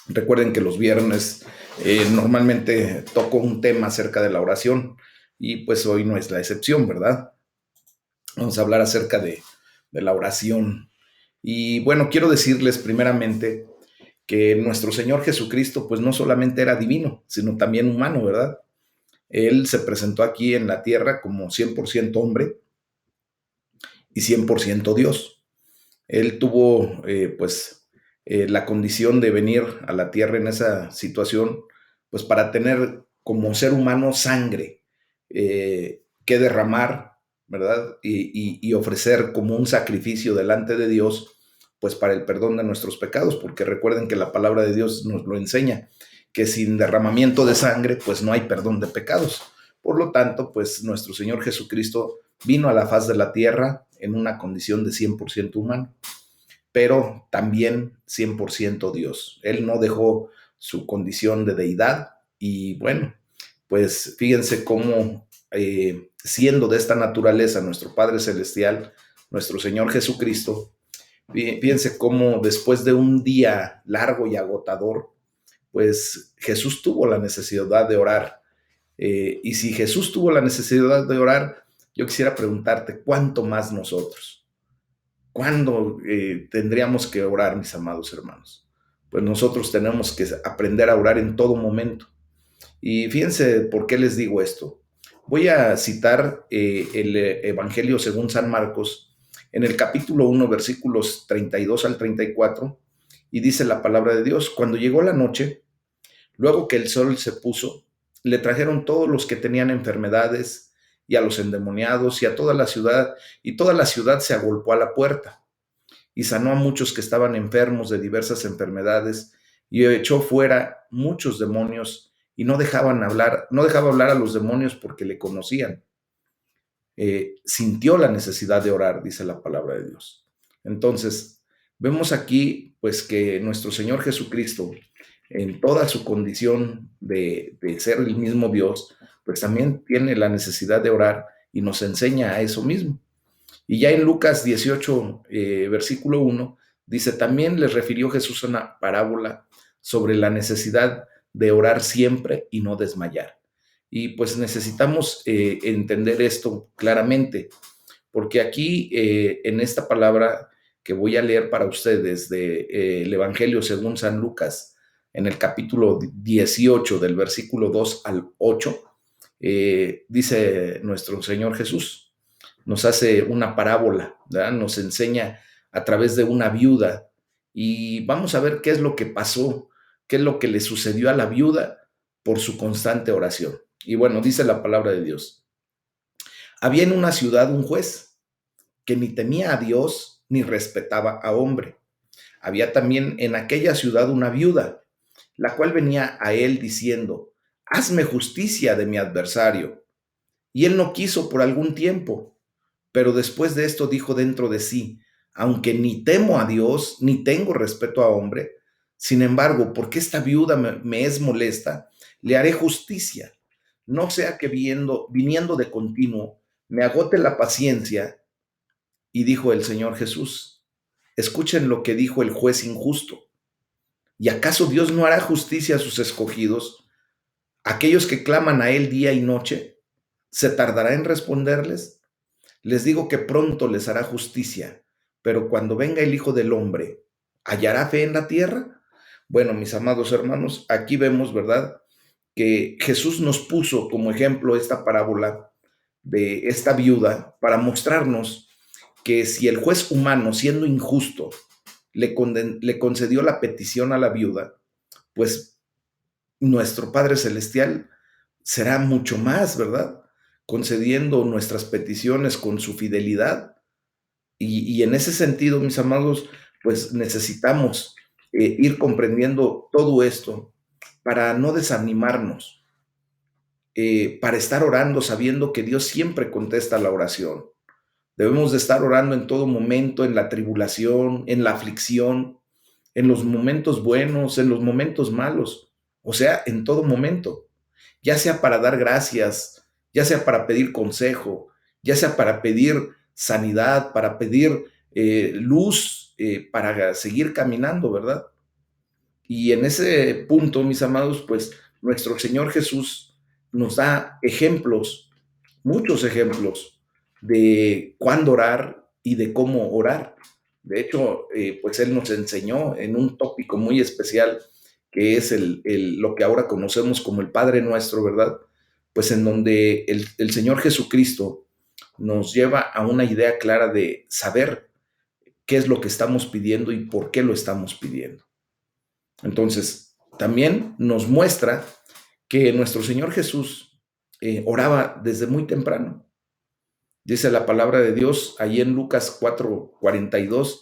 Recuerden que los viernes normalmente toco un tema acerca de la oración y pues hoy no es la excepción, ¿verdad? Vamos a hablar acerca de la oración. Y bueno, quiero decirles primeramente que nuestro Señor Jesucristo pues no solamente era divino, sino también humano, ¿verdad? Él se presentó aquí en la tierra como 100% hombre y 100% Dios. Él tuvo la condición de venir a la tierra en esa situación pues para tener como ser humano sangre que derramar, ¿verdad? Y ofrecer como un sacrificio delante de Dios pues para el perdón de nuestros pecados, porque recuerden que la palabra de Dios nos lo enseña, que sin derramamiento de sangre pues no hay perdón de pecados. Por lo tanto, pues nuestro Señor Jesucristo vino a la faz de la tierra en una condición de 100% humano, pero también 100% Dios. Él no dejó su condición de deidad y bueno, pues fíjense cómo siendo de esta naturaleza nuestro Padre Celestial, nuestro Señor Jesucristo, fíjense cómo después de un día largo y agotador, pues Jesús tuvo la necesidad de orar. Y si Jesús tuvo la necesidad de orar, yo quisiera preguntarte, ¿cuánto más nosotros? ¿Cuándo tendríamos que orar, mis amados hermanos? Pues nosotros tenemos que aprender a orar en todo momento. Y fíjense por qué les digo esto. Voy a citar el Evangelio según San Marcos en el capítulo 1, versículos 32 al 34, y dice la palabra de Dios: cuando llegó la noche, luego que el sol se puso, le trajeron todos los que tenían enfermedades y a los endemoniados y a toda la ciudad, y toda la ciudad se agolpó a la puerta y sanó a muchos que estaban enfermos de diversas enfermedades y echó fuera muchos demonios y no dejaba hablar a los demonios porque le conocían. Sintió la necesidad de orar, dice la palabra de Dios. Entonces, vemos aquí pues que nuestro Señor Jesucristo, en toda su condición de ser el mismo Dios, pues también tiene la necesidad de orar y nos enseña a eso mismo. Y ya en Lucas 18, versículo 1, dice, también les refirió Jesús una parábola sobre la necesidad de orar siempre y no desmayar. Y pues necesitamos entender esto claramente, porque aquí en esta palabra que voy a leer para ustedes del Evangelio según San Lucas, en el capítulo 18 del versículo 2 al 8, dice nuestro Señor Jesús, nos hace una parábola, ¿verdad? Nos enseña a través de una viuda y vamos a ver qué es lo que pasó, qué es lo que le sucedió a la viuda por su constante oración. Y bueno, dice la palabra de Dios. Había en una ciudad un juez que ni temía a Dios ni respetaba a hombre. Había también en aquella ciudad una viuda, la cual venía a él diciendo, hazme justicia de mi adversario. Y él no quiso por algún tiempo. Pero después de esto dijo dentro de sí, aunque ni temo a Dios, ni tengo respeto a hombre, sin embargo, porque esta viuda me es molesta, le haré justicia, no sea que viniendo de continuo, me agote la paciencia. Y dijo el Señor Jesús, escuchen lo que dijo el juez injusto. ¿Y acaso Dios no hará justicia a sus escogidos, aquellos que claman a Él día y noche? ¿Se tardará en responderles? Les digo que pronto les hará justicia, pero cuando venga el Hijo del Hombre, ¿hallará fe en la tierra? Bueno, mis amados hermanos, aquí vemos, ¿verdad?, que Jesús nos puso como ejemplo esta parábola de esta viuda para mostrarnos que si el juez humano, siendo injusto, le concedió la petición a la viuda, pues nuestro Padre Celestial será mucho más, ¿verdad?, concediendo nuestras peticiones con su fidelidad. Y en ese sentido, mis amados, pues necesitamos ir comprendiendo todo esto para no desanimarnos, para estar orando sabiendo que Dios siempre contesta la oración. Debemos de estar orando en todo momento, en la tribulación, en la aflicción, en los momentos buenos, en los momentos malos, o sea, en todo momento, ya sea para dar gracias, ya sea para pedir consejo, ya sea para pedir sanidad, para pedir luz, para seguir caminando, ¿verdad? Y en ese punto, mis amados, pues nuestro Señor Jesús nos da ejemplos, muchos ejemplos de cuándo orar y de cómo orar. De hecho, pues Él nos enseñó en un tópico muy especial que es lo que ahora conocemos como el Padre Nuestro, ¿verdad? Pues en donde el Señor Jesucristo nos lleva a una idea clara de saber qué es lo que estamos pidiendo y por qué lo estamos pidiendo. Entonces, también nos muestra que nuestro Señor Jesús oraba desde muy temprano. Dice la palabra de Dios ahí en Lucas 4:42,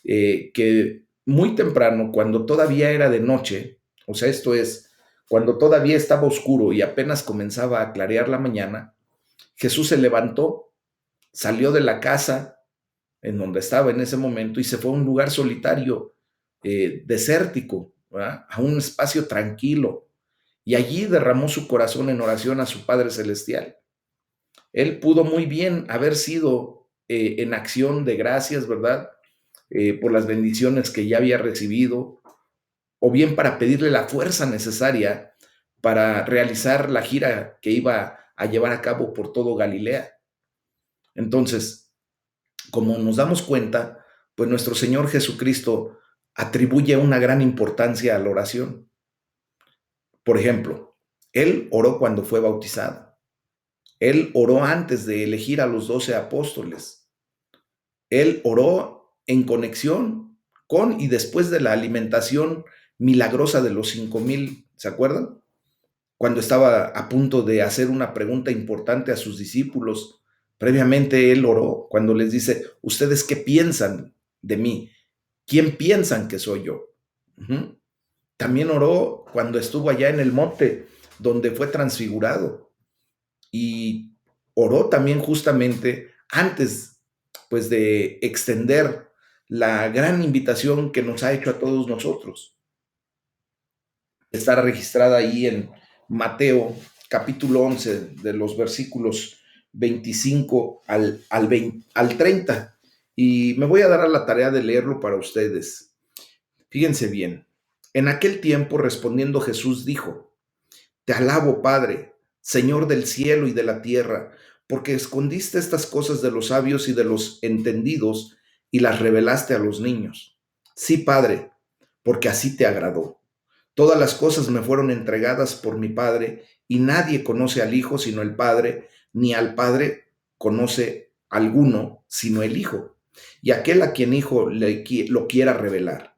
que muy temprano, cuando todavía era de noche, o sea, esto es, cuando todavía estaba oscuro y apenas comenzaba a clarear la mañana, Jesús se levantó, salió de la casa en donde estaba en ese momento y se fue a un lugar solitario, desértico, ¿verdad? A un espacio tranquilo. Y allí derramó su corazón en oración a su Padre Celestial. Él pudo muy bien haber sido en acción de gracias, ¿verdad? Por las bendiciones que ya había recibido, o bien para pedirle la fuerza necesaria para realizar la gira que iba a llevar a cabo por todo Galilea. Entonces, como nos damos cuenta, pues nuestro Señor Jesucristo atribuye una gran importancia a la oración. Por ejemplo, Él oró cuando fue bautizado. Él oró antes de elegir a los 12 apóstoles. Él oró en conexión con y después de la alimentación milagrosa de los 5,000, ¿se acuerdan? Cuando estaba a punto de hacer una pregunta importante a sus discípulos, previamente él oró cuando les dice, ¿ustedes qué piensan de mí? ¿Quién piensan que soy yo? Uh-huh. También oró cuando estuvo allá en el monte donde fue transfigurado y oró también justamente antes pues de extender la gran invitación que nos ha hecho a todos nosotros. Está registrada ahí en Mateo capítulo 11 de los versículos 25 al 30. Y me voy a dar a la tarea de leerlo para ustedes. Fíjense bien. En aquel tiempo respondiendo Jesús dijo, te alabo, Padre, Señor del cielo y de la tierra, porque escondiste estas cosas de los sabios y de los entendidos y las revelaste a los niños. Sí, Padre, porque así te agradó. Todas las cosas me fueron entregadas por mi Padre, y nadie conoce al Hijo sino el Padre, ni al Padre conoce alguno sino el Hijo, y aquel a quien Hijo lo quiera revelar.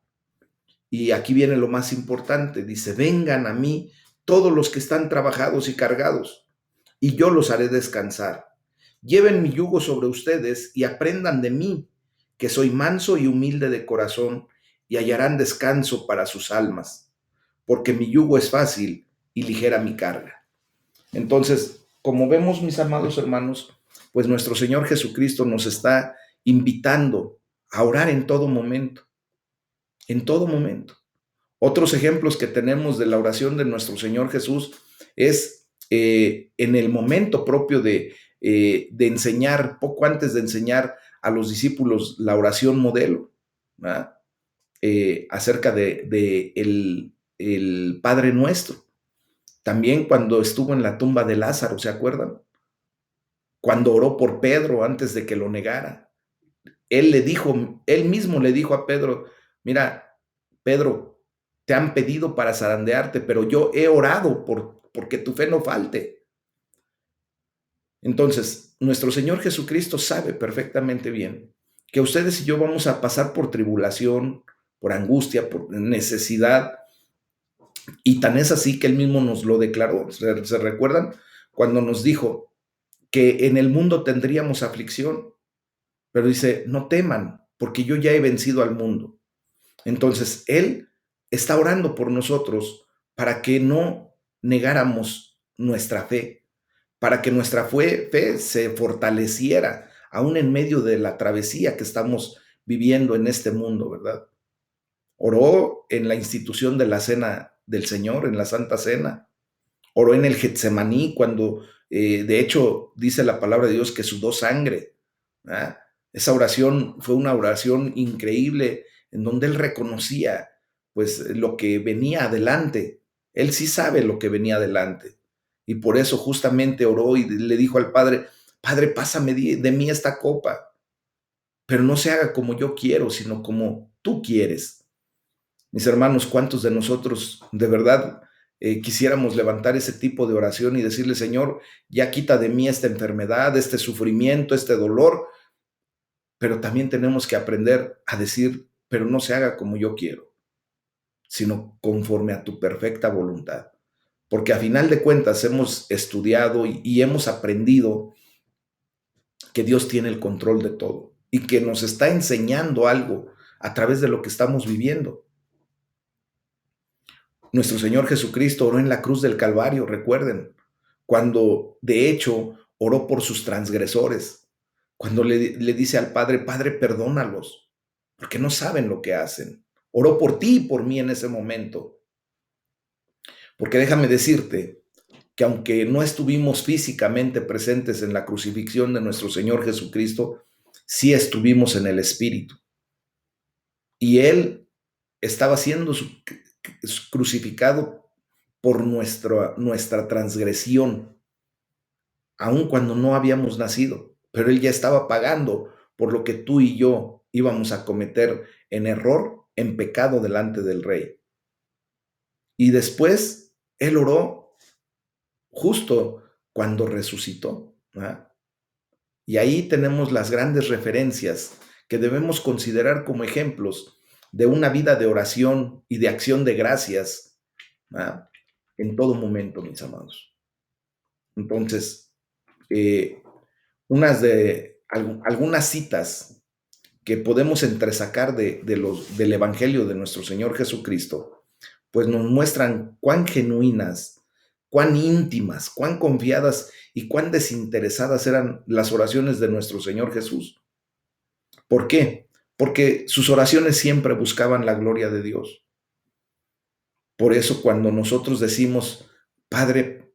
Y aquí viene lo más importante, dice, vengan a mí todos los que están trabajados y cargados, y yo los haré descansar. Lleven mi yugo sobre ustedes y aprendan de mí, que soy manso y humilde de corazón, y hallarán descanso para sus almas, porque mi yugo es fácil y ligera mi carga. Entonces, como vemos, mis amados hermanos, pues nuestro Señor Jesucristo nos está invitando a orar en todo momento, en todo momento. Otros ejemplos que tenemos de la oración de nuestro Señor Jesús es en el momento propio de enseñar, poco antes de enseñar a los discípulos la oración modelo, acerca de el Padre Nuestro. También cuando estuvo en la tumba de Lázaro, ¿se acuerdan? Cuando oró por Pedro antes de que lo negara. Él mismo le dijo a Pedro, mira, Pedro, te han pedido para zarandearte, pero yo he orado porque tu fe no falte. Entonces, nuestro Señor Jesucristo sabe perfectamente bien que ustedes y yo vamos a pasar por tribulación, por angustia, por necesidad, y tan es así que Él mismo nos lo declaró. ¿Se recuerdan? Cuando nos dijo que en el mundo tendríamos aflicción, pero dice, no teman, porque yo ya he vencido al mundo. Entonces, Él está orando por nosotros para que no negáramos nuestra fe, para que nuestra fe se fortaleciera, aún en medio de la travesía que estamos viviendo en este mundo, ¿verdad? Oró en la institución de la Cena del Señor, en la Santa Cena. Oró en el Getsemaní cuando, de hecho, dice la palabra de Dios que sudó sangre. Esa oración fue una oración increíble en donde él reconocía pues lo que venía adelante. Él sí sabe lo que venía adelante. Y por eso justamente oró y le dijo al Padre, Padre, pásame de mí esta copa, pero no se haga como yo quiero, sino como tú quieres. Mis hermanos, ¿cuántos de nosotros de verdad quisiéramos levantar ese tipo de oración y decirle, Señor, ya quita de mí esta enfermedad, este sufrimiento, este dolor, pero también tenemos que aprender a decir, pero no se haga como yo quiero, sino conforme a tu perfecta voluntad? Porque a final de cuentas hemos estudiado y hemos aprendido que Dios tiene el control de todo y que nos está enseñando algo a través de lo que estamos viviendo. Nuestro Señor Jesucristo oró en la cruz del Calvario, recuerden, cuando de hecho oró por sus transgresores, cuando le dice al Padre, Padre, perdónalos, porque no saben lo que hacen. Oró por ti y por mí en ese momento, porque déjame decirte que aunque no estuvimos físicamente presentes en la crucifixión de nuestro Señor Jesucristo, sí estuvimos en el Espíritu. Y Él estaba siendo crucificado por nuestra transgresión, aun cuando no habíamos nacido, pero Él ya estaba pagando por lo que tú y yo íbamos a cometer en error, en pecado delante del Rey. Y después Él oró justo cuando resucitó, ¿verdad? Y ahí tenemos las grandes referencias que debemos considerar como ejemplos de una vida de oración y de acción de gracias, ¿verdad? En todo momento, mis amados. Entonces, eh, algunas citas que podemos entresacar del Evangelio de nuestro Señor Jesucristo, pues nos muestran cuán genuinas, cuán íntimas, cuán confiadas y cuán desinteresadas eran las oraciones de nuestro Señor Jesús. ¿Por qué? Porque sus oraciones siempre buscaban la gloria de Dios. Por eso cuando nosotros decimos, Padre,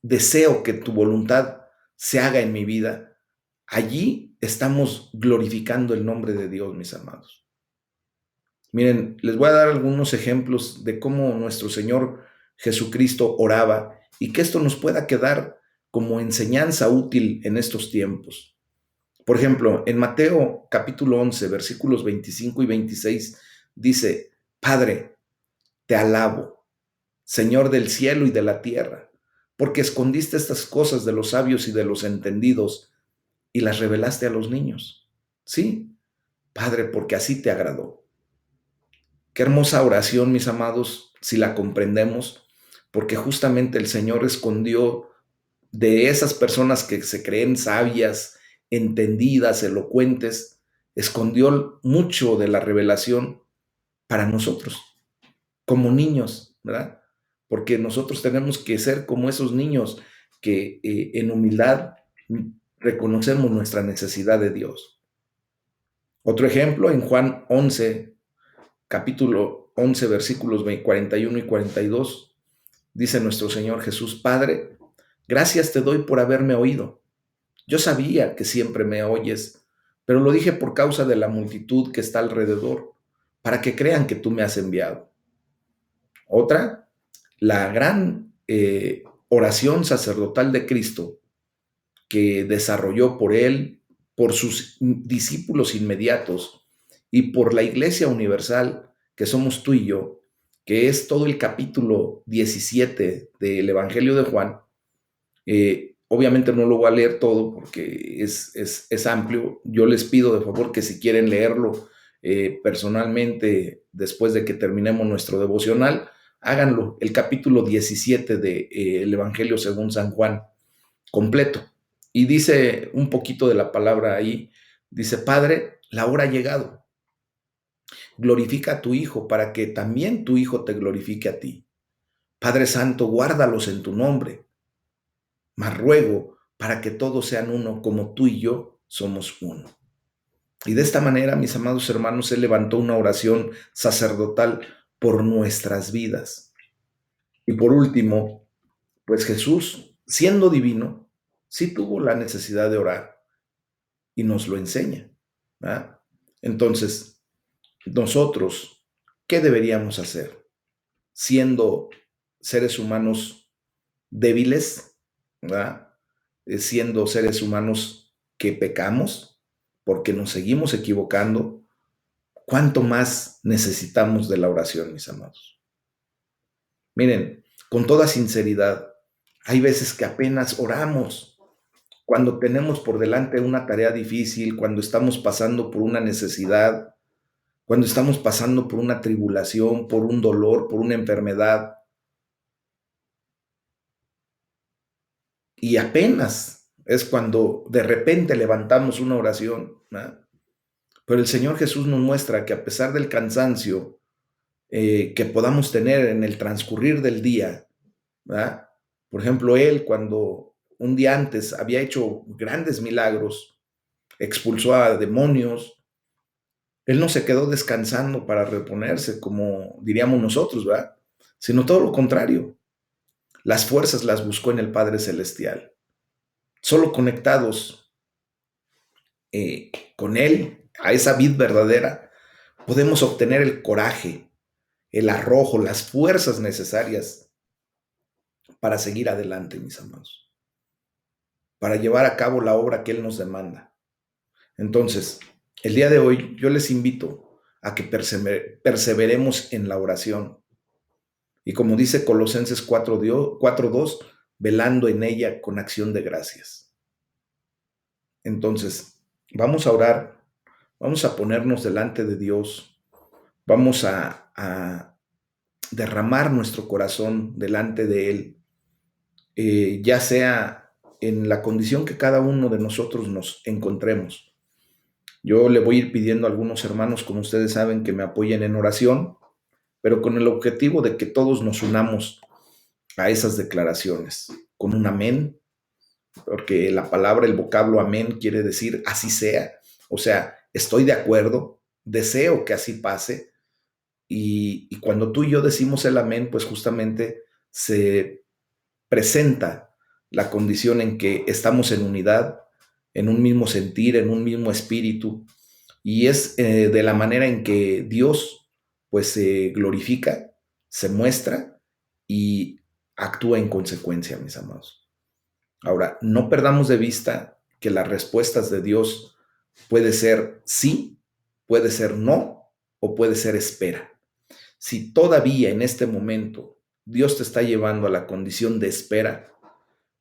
deseo que tu voluntad se haga en mi vida, allí estamos glorificando el nombre de Dios, mis amados. Miren, les voy a dar algunos ejemplos de cómo nuestro Señor Jesucristo oraba y que esto nos pueda quedar como enseñanza útil en estos tiempos. Por ejemplo, en Mateo capítulo 11, versículos 25 y 26, dice, Padre, te alabo, Señor del cielo y de la tierra, porque escondiste estas cosas de los sabios y de los entendidos y las revelaste a los niños. Sí, Padre, porque así te agradó. Qué hermosa oración, mis amados, si la comprendemos, porque justamente el Señor escondió de esas personas que se creen sabias, entendidas, elocuentes, escondió mucho de la revelación para nosotros, como niños, ¿verdad? Porque nosotros tenemos que ser como esos niños que en humildad reconocemos nuestra necesidad de Dios. Otro ejemplo, en Juan 11, capítulo 11, versículos 41 y 42, dice nuestro Señor Jesús, Padre, gracias te doy por haberme oído. Yo sabía que siempre me oyes, pero lo dije por causa de la multitud que está alrededor, para que crean que tú me has enviado. Otra, la gran oración sacerdotal de Cristo que desarrolló por él, por sus discípulos inmediatos y por la Iglesia Universal, que somos tú y yo, que es todo el capítulo 17 del Evangelio de Juan. Obviamente no lo voy a leer todo porque es amplio. Yo les pido de favor que si quieren leerlo personalmente después de que terminemos nuestro devocional, háganlo, el capítulo 17 del Evangelio según San Juan, completo. Y dice un poquito de la palabra ahí, dice, Padre, la hora ha llegado. Glorifica a tu Hijo para que también tu Hijo te glorifique a ti. Padre Santo, guárdalos en tu nombre. Mas ruego para que todos sean uno como tú y yo somos uno. Y de esta manera, mis amados hermanos, Él levantó una oración sacerdotal por nuestras vidas. Y por último, pues Jesús, siendo divino, sí tuvo la necesidad de orar y nos lo enseña, ¿verdad? Entonces, nosotros ¿qué deberíamos hacer? Siendo seres humanos débiles, ¿verdad? Siendo seres humanos que pecamos, porque nos seguimos equivocando, ¿cuánto más necesitamos de la oración, mis amados? Miren, con toda sinceridad, hay veces que apenas oramos cuando tenemos por delante una tarea difícil, cuando estamos pasando por una necesidad, cuando estamos pasando por una tribulación, por un dolor, por una enfermedad, y apenas es cuando de repente levantamos una oración, ¿no? Pero el Señor Jesús nos muestra que a pesar del cansancio que podamos tener en el transcurrir del día, ¿verdad? Por ejemplo, Él cuando un día antes había hecho grandes milagros, expulsó a demonios, Él no se quedó descansando para reponerse, como diríamos nosotros, ¿verdad? Sino todo lo contrario. Las fuerzas las buscó en el Padre Celestial. Solo conectados con Él, a esa vid verdadera, podemos obtener el coraje, el arrojo, las fuerzas necesarias para seguir adelante, mis amados, para llevar a cabo la obra que Él nos demanda. Entonces, el día de hoy yo les invito a que perseveremos en la oración. Y como dice Colosenses 4:2, velando en ella con acción de gracias. Entonces, vamos a orar, vamos a ponernos delante de Dios, vamos a derramar nuestro corazón delante de Él, ya sea en la condición que cada uno de nosotros nos encontremos. Yo le voy a ir pidiendo a algunos hermanos, como ustedes saben, que me apoyen en oración, pero con el objetivo de que todos nos unamos a esas declaraciones, con un amén, porque la palabra, el vocablo amén quiere decir así sea, o sea, estoy de acuerdo, deseo que así pase, y cuando tú y yo decimos el amén, pues justamente se presenta la condición en que estamos en unidad, en un mismo sentir, en un mismo espíritu, y es de la manera en que Dios pues se glorifica, se muestra y actúa en consecuencia, mis amados. Ahora, no perdamos de vista que las respuestas de Dios puede ser sí, puede ser no o puede ser espera. Si todavía en este momento Dios te está llevando a la condición de espera,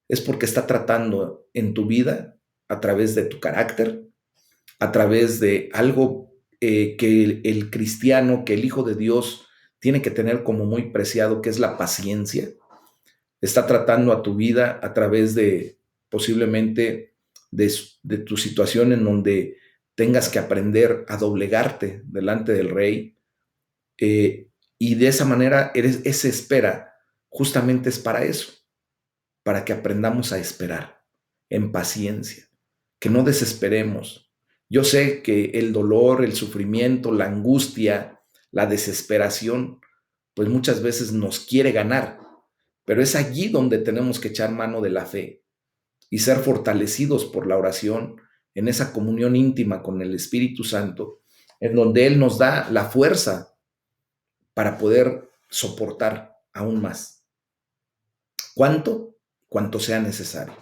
es porque está tratando en tu vida a través de tu carácter, a través de algo que el cristiano, que el Hijo de Dios tiene que tener como muy preciado, que es la paciencia. Está tratando a tu vida a través de posiblemente de tu situación en donde tengas que aprender a doblegarte delante del Rey. Y de esa manera, esa espera justamente es para eso, para que aprendamos a esperar en paciencia, que no desesperemos. Yo sé que el dolor, el sufrimiento, la angustia, la desesperación, pues muchas veces nos quiere ganar, pero es allí donde tenemos que echar mano de la fe y ser fortalecidos por la oración en esa comunión íntima con el Espíritu Santo, en donde Él nos da la fuerza para poder soportar aún más. ¿Cuánto? Cuanto sea necesario.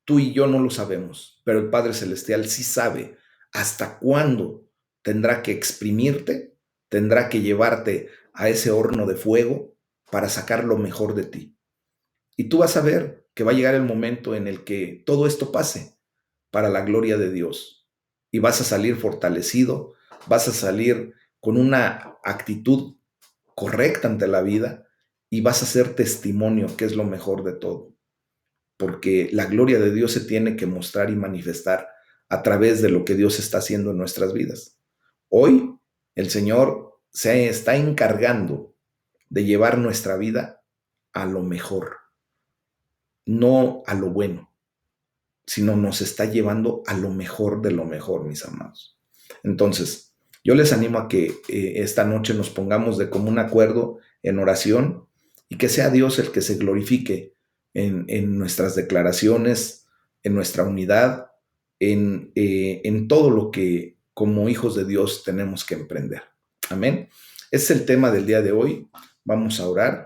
Tú y yo no lo sabemos, pero el Padre Celestial sí sabe hasta cuándo tendrá que exprimirte, tendrá que llevarte a ese horno de fuego para sacar lo mejor de ti. Y tú vas a ver que va a llegar el momento en el que todo esto pase para la gloria de Dios. Y vas a salir fortalecido, vas a salir con una actitud correcta ante la vida y vas a ser testimonio, que es lo mejor de todo. Porque la gloria de Dios se tiene que mostrar y manifestar a través de lo que Dios está haciendo en nuestras vidas. Hoy el Señor se está encargando de llevar nuestra vida a lo mejor, no a lo bueno, sino nos está llevando a lo mejor de lo mejor, mis amados. Entonces, yo les animo a que esta noche nos pongamos de común acuerdo en oración y que sea Dios el que se glorifique en nuestras declaraciones, en nuestra unidad, en todo lo que como hijos de Dios tenemos que emprender. Amén. Ese es el tema del día de hoy. Vamos a orar.